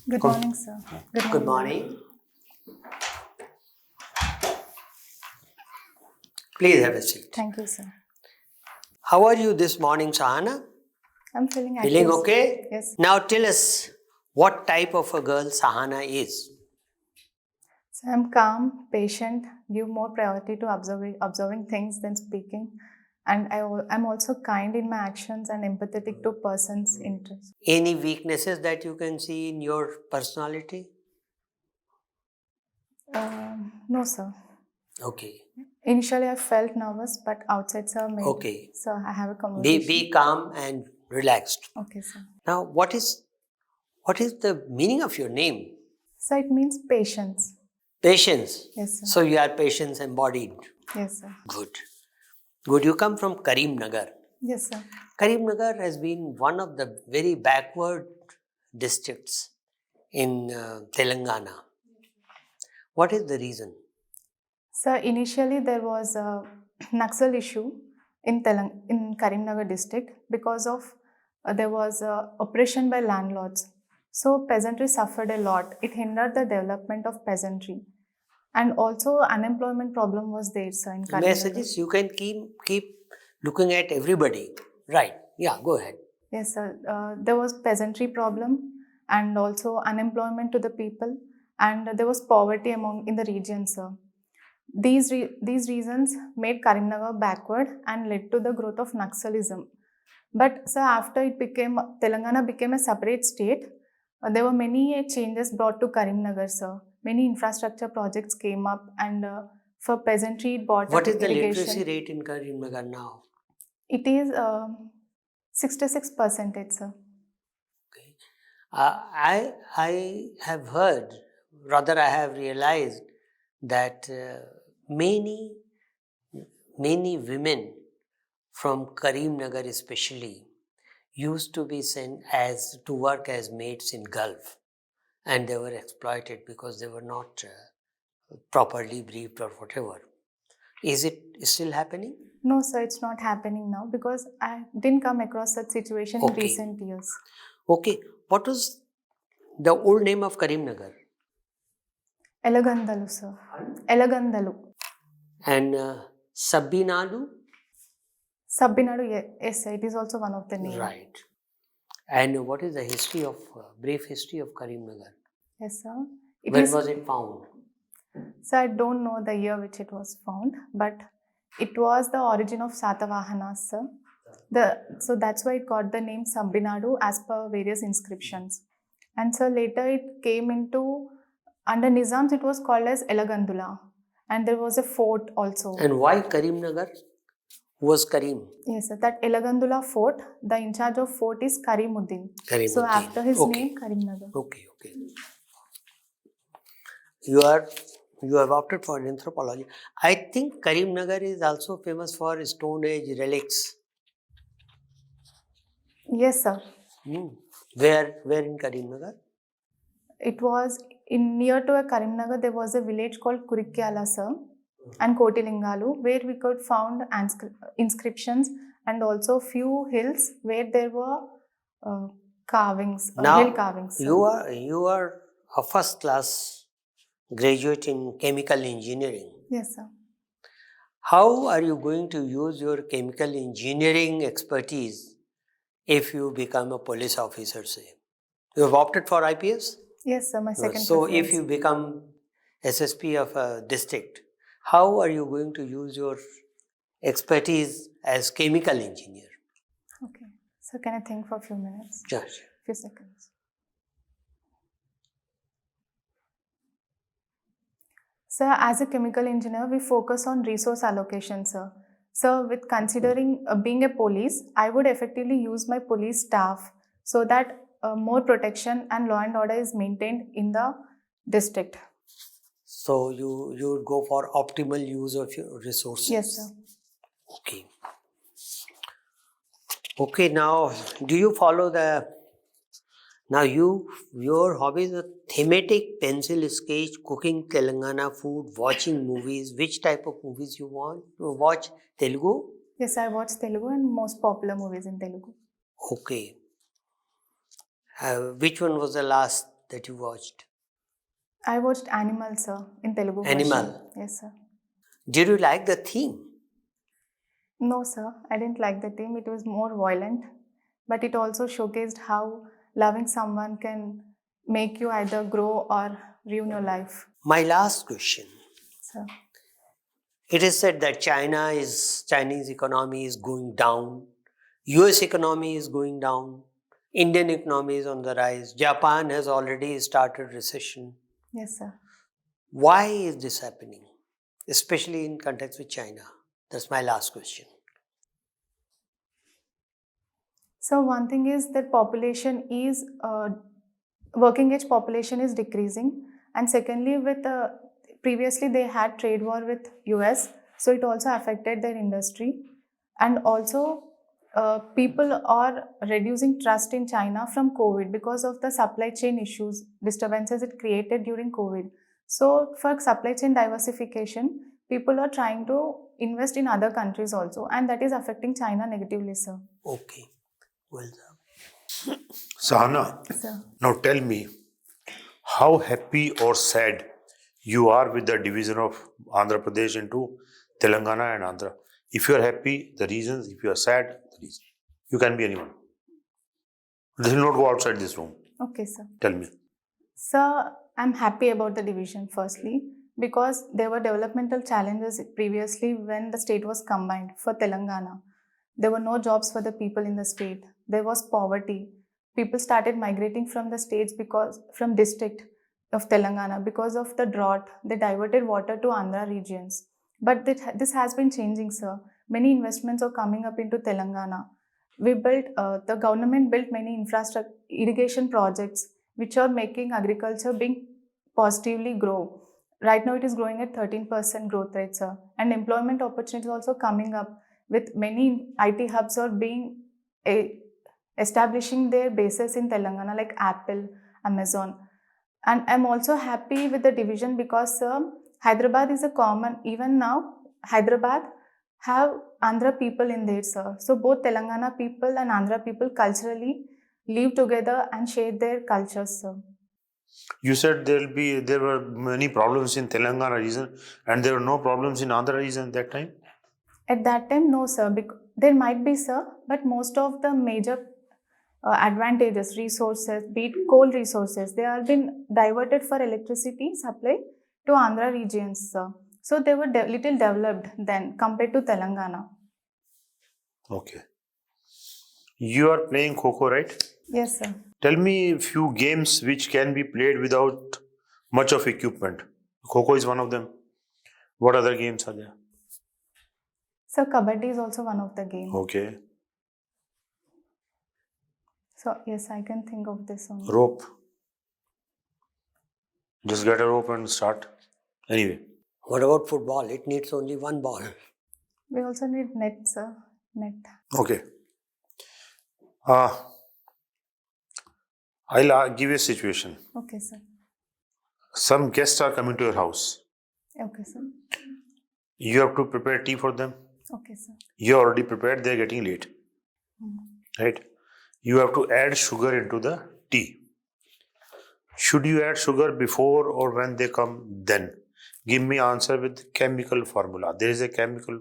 Good morning, sir. Good morning. Please have a seat. Thank you, sir. How are you this morning, Sahana? I'm feeling active. Feeling sir. okay? Yes. Now tell us what type of a girl Sahana is. So I'm calm, patient, give more priority to observing things than speaking. And I'm also kind in my actions and empathetic to person's interests. Any weaknesses that you can see in your personality? No, sir. Okay. Initially, I felt nervous, but outside, sir, made. Okay. So I have a conversation. Be calm and relaxed. Okay, sir. Now what is the meaning of your name? So it means patience. Patience. Yes, sir. So you are patience embodied. Yes, sir. Good. Good. You come from Karimnagar. Yes, sir. Karimnagar has been one of the very backward districts in Telangana. What is the reason? So initially there was a Naxal issue in Karimnagar district because of there was oppression by landlords. So peasantry suffered a lot. It hindered the development of peasantry. And also unemployment problem was there, sir, in Karimnagar. Messages you can keep looking at everybody. Right. Yeah, go ahead. Yes, sir. There was peasantry problem and also unemployment to the people, and there was poverty in the region, sir. These reasons made Karimnagar backward and led to the growth of Naxalism. But sir, after Telangana became a separate state, there were many changes brought to Karimnagar, sir. Many infrastructure projects came up, and for peasantry it brought What up is the irrigation. literacy rate in Karimnagar now? It is 66%, sir. Okay. I have heard, rather I have realized that many women from Karimnagar especially used to be sent to work as maids in Gulf, and they were exploited because they were not properly briefed or whatever. Is it still happening? No, sir, it's not happening now because I didn't come across such situation in recent years. Okay. What was the old name of Karimnagar? Elagandalu, sir. Elagandalu. And Sabbinadu? Sabbinadu, yes, sir. It is also one of the names. Right. And what is the history of, brief history of Karimnagar? Yes, sir. When was it found? So I don't know the year which it was found, but it was the origin of Satavahanas, sir. So that's why it got the name Sabbinadu as per various inscriptions. And so later it came into, under Nizams it was called as Elagandula. And there was a fort also. And why Karimnagar? Who was Karim? Yes, sir. That Elagandula fort, the in charge of fort is Karimuddin. So after his name, Karimnagar. Okay. You have opted for anthropology. I think Karimnagar is also famous for Stone Age relics. Yes, sir. Where in Karimnagar? It was near to a Karimnagar. There was a village called Kurikyala, sir, and Kotilingalu, where we could found inscriptions and also few hills where there were carvings, hill carvings. Sir. You are a first class graduate in chemical engineering. Yes, sir. How are you going to use your chemical engineering expertise if you become a police officer, say? You have opted for IPS? Yes, sir, my second So preference. if you become SSP of a district, how are you going to use your expertise as chemical engineer? Okay. So can I think for a few minutes? Sure. Few seconds. Sir, as a chemical engineer, we focus on resource allocation, sir. So with considering being a police, I would effectively use my police staff so that more protection and law and order is maintained in the district. So you would go for optimal use of your resources? Yes, sir. Okay. Okay, now do you follow your hobbies are thematic, pencil sketch, cooking Telangana food, watching movies. Which type of movies you want to watch? Telugu? Yes, I watch Telugu and most popular movies in Telugu. Okay. Which one was the last that you watched? I watched Animal, sir, in Telugu version. Animal. Yes, sir. Did you like the theme? No, sir, I didn't like the theme. It was more violent, but it also showcased how loving someone can make you either grow or ruin your life. My last question. Sir. It is said that Chinese economy is going down, US economy is going down, Indian economy is on the rise, Japan has already started recession. Yes, sir. Why is this happening, especially in context with China? That's my last question. So one thing is that population is working age population is decreasing, and secondly, with previously they had trade war with US, so it also affected their industry, and also people are reducing trust in China from COVID because of the supply chain issues, disturbances it created during COVID. So for supply chain diversification, people are trying to invest in other countries also, and that is affecting China negatively, sir. Okay, well done. Sahana, Sir. now tell me, how happy or sad you are with the division of Andhra Pradesh into Telangana and Andhra? If you are happy, the reasons. If you are sad, the reasons. You can be anyone. This will not go outside this room. Okay, sir. Tell me. Sir, I'm happy about the division firstly because there were developmental challenges previously when the state was combined for Telangana. There were no jobs for the people in the state. There was poverty. People started migrating from the states from district of Telangana because of the drought. They diverted water to Andhra regions. But this has been changing, sir. Many investments are coming up into Telangana. The government built many infrastructure irrigation projects which are making agriculture being positively grow. Right now it is growing at 13% growth rate, sir. And employment opportunities also coming up with many IT hubs are being establishing their bases in Telangana like Apple, Amazon. And I'm also happy with the division because Hyderabad is a common, even now Hyderabad have Andhra people in there, sir. So both Telangana people and Andhra people culturally live together and share their cultures, sir. You said there were many problems in Telangana region and there were no problems in Andhra region at that time? At that time, no, sir. There might be, sir, but most of the major advantages, resources, be it coal resources, they have been diverted for electricity supply to Andhra regions, sir. So they were little developed then compared to Telangana. Okay. You are playing Kho-Kho, right? Yes, sir. Tell me a few games which can be played without much of equipment. Kho-Kho is one of them. What other games are there? So Kabaddi is also one of the games. Okay. So yes, I can think of this one. Rope. Just get a rope and start. Anyway. What about football? It needs only one ball. We also need net, sir. Net. Okay. I'll give you a situation. Okay, sir. Some guests are coming to your house. Okay, sir. You have to prepare tea for them. Okay, sir. You're already prepared, they're getting late. Right? You have to add sugar into the tea. Should you add sugar before or when they come? Then give me answer with chemical formula. There is a chemical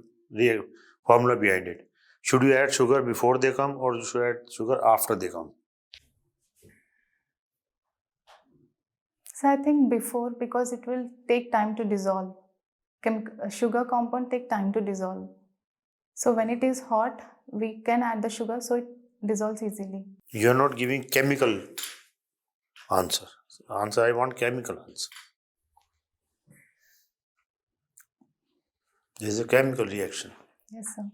formula behind it. Should you add sugar before they come or you should add sugar after they come? So I think before, because it will take time to dissolve. Sugar compound take time to dissolve. So when it is hot, we can add the sugar so it dissolves easily. You are not giving chemical answer. I want chemical answer. There is a chemical reaction. Yes, sir.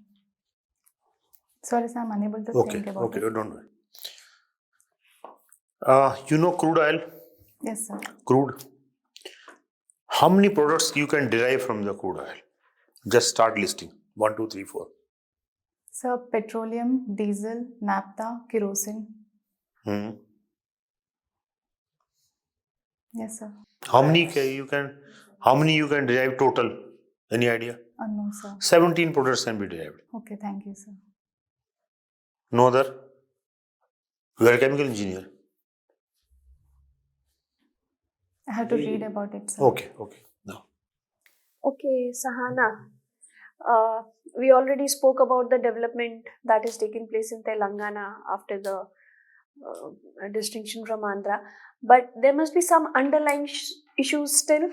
Sorry, sir, I'm unable to think about it. Okay, don't worry. You know crude oil? Yes, sir. Crude. How many products you can derive from the crude oil? Just start listing. 1, 2, 3, 4. Sir, petroleum, diesel, naphtha, kerosene. Yes, sir. How many you can derive total? Any idea? No, sir. 17 products can be derived. Okay, thank you, sir. No other? You are a chemical engineer. I have to read about it, sir. Okay. No. Okay, Sahana. We already spoke about the development that is taking place in Telangana after the distinction from Andhra, but there must be some underlying issues still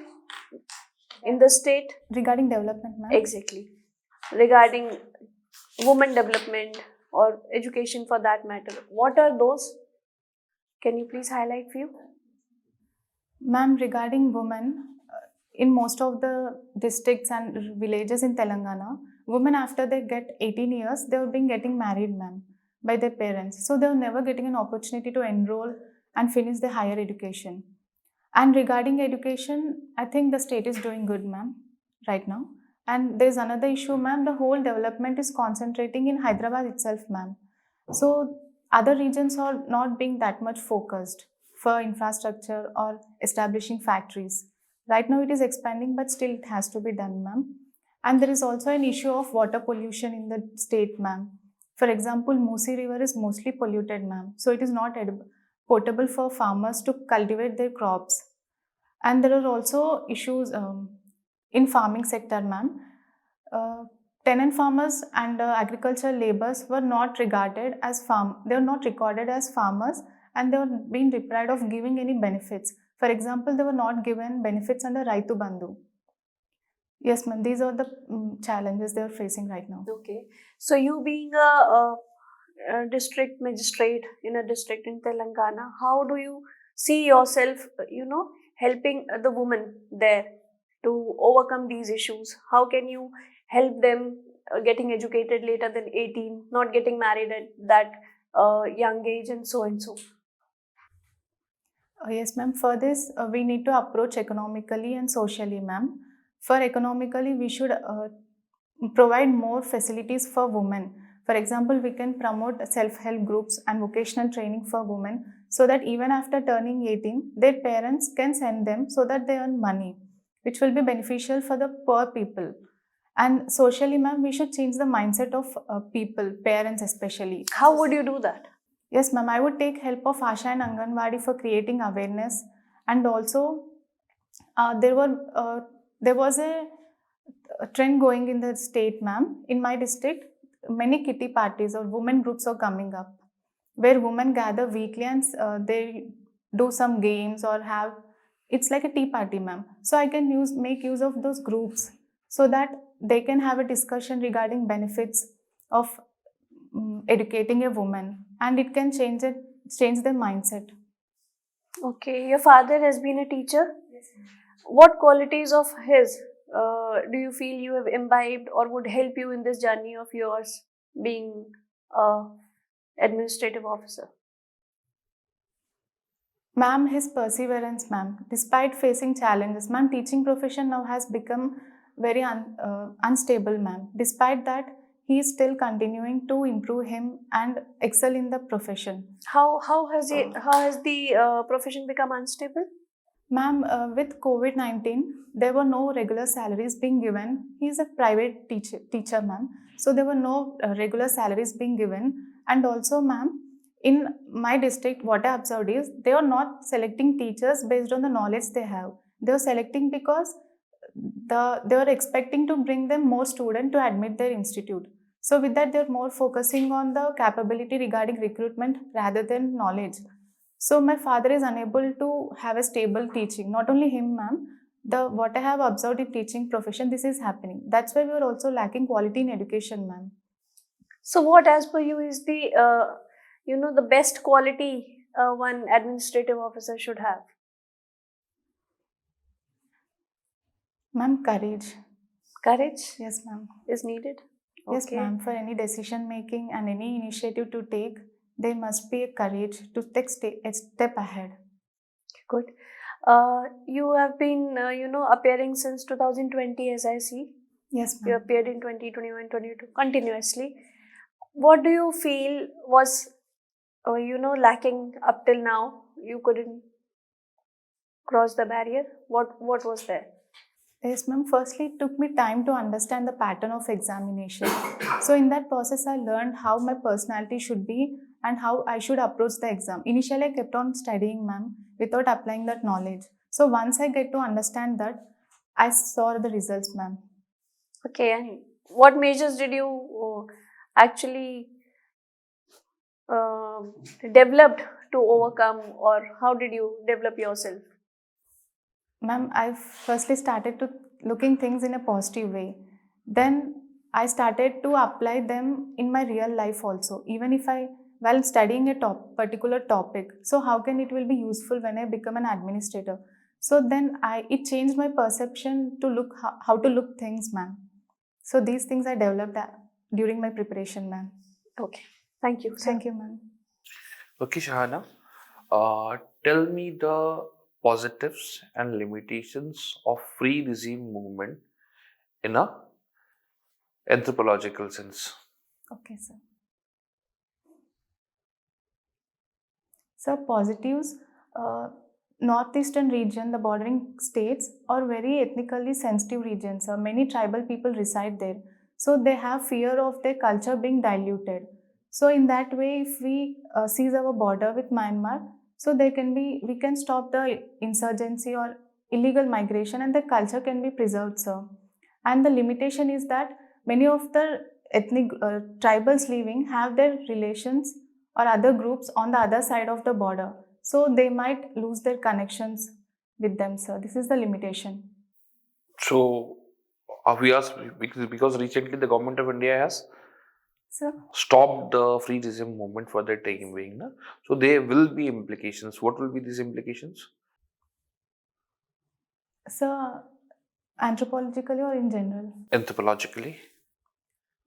in the state. Regarding development, ma'am? Exactly. Regarding women development or education for that matter. What are those? Can you please highlight few? Ma'am, regarding women, in most of the districts and villages in Telangana, women after they get 18 years, they have been getting married, ma'am, by their parents. So they are never getting an opportunity to enroll and finish their higher education. And regarding education, I think the state is doing good, ma'am, right now. And there's another issue, ma'am, the whole development is concentrating in Hyderabad itself, ma'am. So other regions are not being that much focused for infrastructure or establishing factories. Right now it is expanding, but still it has to be done, ma'am. And there is also an issue of water pollution in the state, ma'am. For example, Musi River is mostly polluted, ma'am. So it is not potable for farmers to cultivate their crops. And there are also issues in farming sector, ma'am. Tenant farmers and agricultural laborers were not regarded as they were not recorded as farmers, and they were being deprived of giving any benefits. For example, they were not given benefits under Raitu Bandhu. Yes, ma'am. These are the challenges they are facing right now. Okay. So you being a district magistrate in a district in Telangana, how do you see yourself, helping the women there to overcome these issues? How can you help them getting educated later than 18, not getting married at that young age and so and so? Yes, ma'am. For this, we need to approach economically and socially, ma'am. For economically, we should provide more facilities for women. For example, we can promote self-help groups and vocational training for women so that even after turning 18, their parents can send them so that they earn money, which will be beneficial for the poor people. And socially, ma'am, we should change the mindset of people, parents especially. How would you do that? Yes, ma'am. I would take help of Asha and Anganwadi for creating awareness, and also there was a trend going in the state, ma'am. In my district, many kitty parties or women groups are coming up, where women gather weekly and they do some games or have. It's like a tea party, ma'am. So I can make use of those groups so that they can have a discussion regarding benefits of educating a woman, and it can change their mindset. Okay, your father has been a teacher. Yes. What qualities of his do you feel you have imbibed or would help you in this journey of yours being administrative officer? Ma'am, his perseverance, ma'am. Despite facing challenges, ma'am, teaching profession now has become very unstable, ma'am. Despite that, he is still continuing to improve him and excel in the profession. How has the profession become unstable? Ma'am, with COVID-19, there were no regular salaries being given. He is a private teacher, ma'am. So there were no regular salaries being given. And also, ma'am, in my district, what I observed is they are not selecting teachers based on the knowledge they have. They are selecting because they are expecting to bring them more students to admit their institute. So with that, they're more focusing on the capability regarding recruitment rather than knowledge. So my father is unable to have a stable teaching. Not only him, ma'am. What I have observed in teaching profession, this is happening. That's why we are also lacking quality in education, ma'am. So what, as per you, is the the best quality one administrative officer should have? Ma'am, courage. Courage? Yes, ma'am. Is needed? Yes, Okay. ma'am. For any decision making and any initiative to take, there must be a courage to take a step ahead. Good. You have been, appearing since 2020, as I see. Yes, ma'am. You appeared in 2021, 22 continuously. What do you feel was, lacking up till now? You couldn't cross the barrier. What was there? Yes, ma'am. Firstly, it took me time to understand the pattern of examination. So in that process, I learned how my personality should be and how I should approach the exam. Initially, I kept on studying, ma'am, without applying that knowledge. So once I get to understand that, I saw the results, ma'am. Okay, and what measures did you actually uh, developed to overcome, or how did you develop yourself? Ma'am, I firstly started to looking things in a positive way. Then I started to apply them in my real life also. Even if while studying a particular topic, so how can it will be useful when I become an administrator? So then it changed my perception to look how to look things, ma'am. So these things I developed during my preparation, ma'am. Okay, thank you. Thank you, ma'am. Okay, Shahana, tell me the positives and limitations of free regime movement in a anthropological sense. Okay, sir. So positives, northeastern region, the bordering states are very ethnically sensitive regions. Many tribal people reside there. So they have fear of their culture being diluted. So in that way, if we seize our border with Myanmar, so we can stop the insurgency or illegal migration, and the culture can be preserved, sir. And the limitation is that many of the ethnic tribals living have their relations or other groups on the other side of the border. So they might lose their connections with them, sir. This is the limitation. So, we asked because recently the government of India has Sir, stopped the free regime movement for the time being. Na? So, there will be implications. What will be these implications? sir, anthropologically or in general? Anthropologically.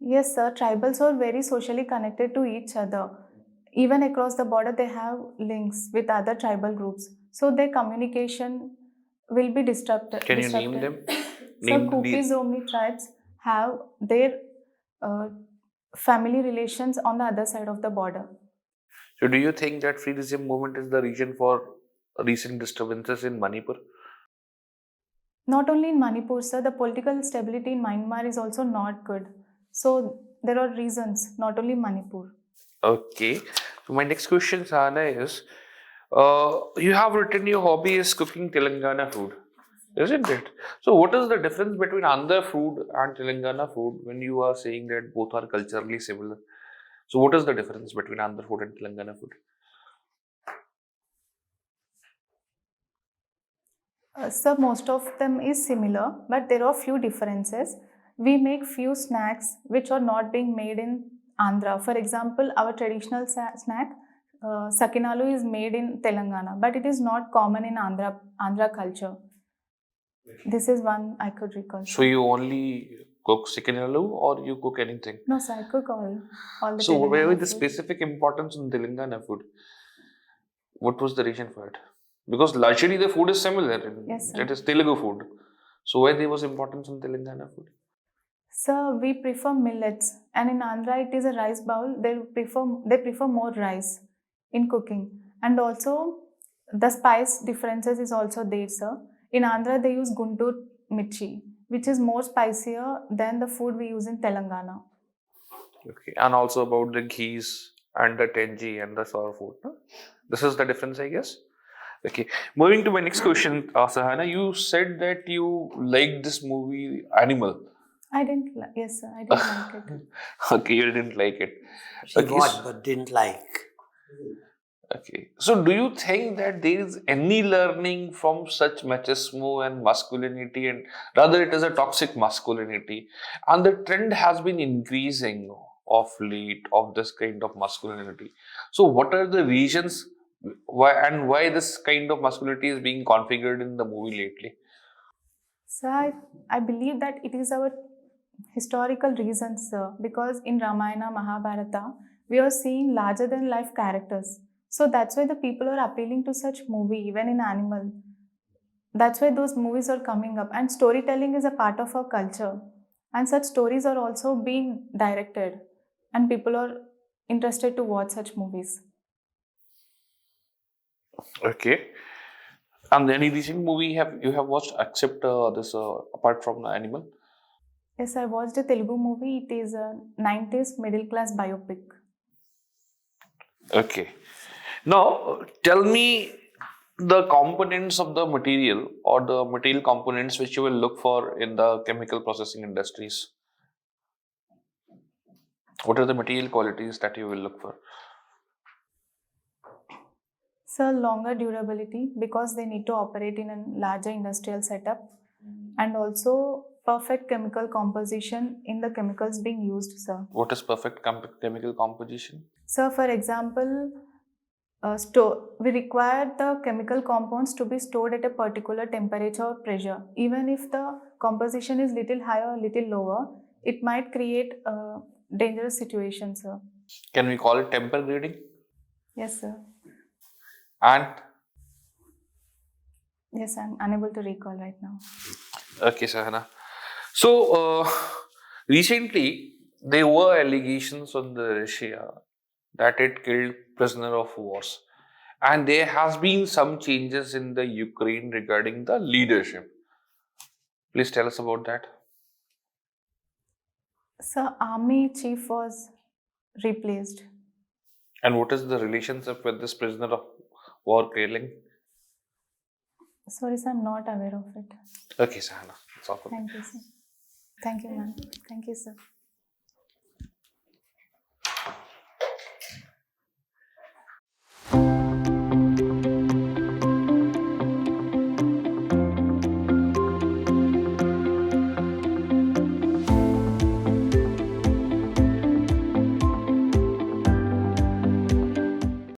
Yes, sir. Tribals are very socially connected to each other. Even across the border, they have links with other tribal groups. So their communication will be disrupted. Can you name them? So Name Kuki these. Zomi tribes have their uh, family relations on the other side of the border. So, do you think that free regime movement is the reason for recent disturbances in Manipur? Not only in Manipur, sir, the political stability in Myanmar is also not good. So there are reasons, not only Manipur. Okay. So my next question, Sana, is you have written your hobby is cooking Telangana food, isn't it? So what is the difference between Andhra food and Telangana food when you are saying that both are culturally similar? So what is the difference between Andhra food and Telangana food? So most of them is similar, but there are few differences. We make few snacks which are not being made in Andhra. For example, our traditional snack, sakinalu, is made in Telangana, but it is not common in Andhra culture. This is one I could recall. So you only cook Sikinalu or you cook anything? No, sir, I cook all the So Telangana where was the food. specific importance in Telangana food? What was the reason for it? Because largely the food is similar. Yes, sir. It is Telugu food. So why there was importance in Telangana food? Sir, we prefer millets, and in Andhra it is a rice bowl. They prefer more rice in cooking, and also the spice differences is also there, sir. In Andhra they use guntur mirchi, which is more spicier than the food we use in Telangana. Okay, and also about the ghees and the tenji and the sour food. No? This is the difference, I guess. Okay, moving to my next question, Sahana. You said that you liked this movie Animal. I didn't. Yes, sir. I didn't like it. Okay, you didn't like it. She Okay, watched but didn't like. okay. So, do you think that there is any learning from such machismo and masculinity, and rather it is a toxic masculinity, and the trend has been increasing of late of this kind of masculinity. So, what are the reasons why this kind of masculinity is being configured in the movie lately? So I believe that it is our historical reasons, sir, because in Ramayana, Mahabharata, we are seeing larger than life characters. So that's why the people are appealing to such movie, even in Animal. That's why those movies are coming up. And storytelling is a part of our culture. And such stories are also being directed. And people are interested to watch such movies. Okay. And any recent movie you have watched except this apart from the Animal? Yes, I watched a Telugu movie. It is a 90s middle class biopic. Okay. Now, tell me the components of the material or the material components which you will look for in the chemical processing industries? What are the material qualities that you will look for? So longer durability, because they need to operate in a larger industrial setup, and also perfect chemical composition in the chemicals being used, sir. What is perfect chemical composition? So for example, we require the chemical compounds to be stored at a particular temperature or pressure. Even if the composition is little higher or little lower, it might create a dangerous situation, sir. Can we call it temper grading? Yes, sir. And Yes, I'm unable to recall right now. okay, Sahana. So recently there were allegations on the Russia that it killed prisoner of wars, and there has been some changes in the Ukraine regarding the leadership. Please tell us about that. So army chief was replaced. And what is the relationship with this prisoner of war killing? Sorry, sir, I'm not aware of it. Okay, Sahana. That's all for me. Thank you, sir. Thank you, ma'am. Thank you, sir.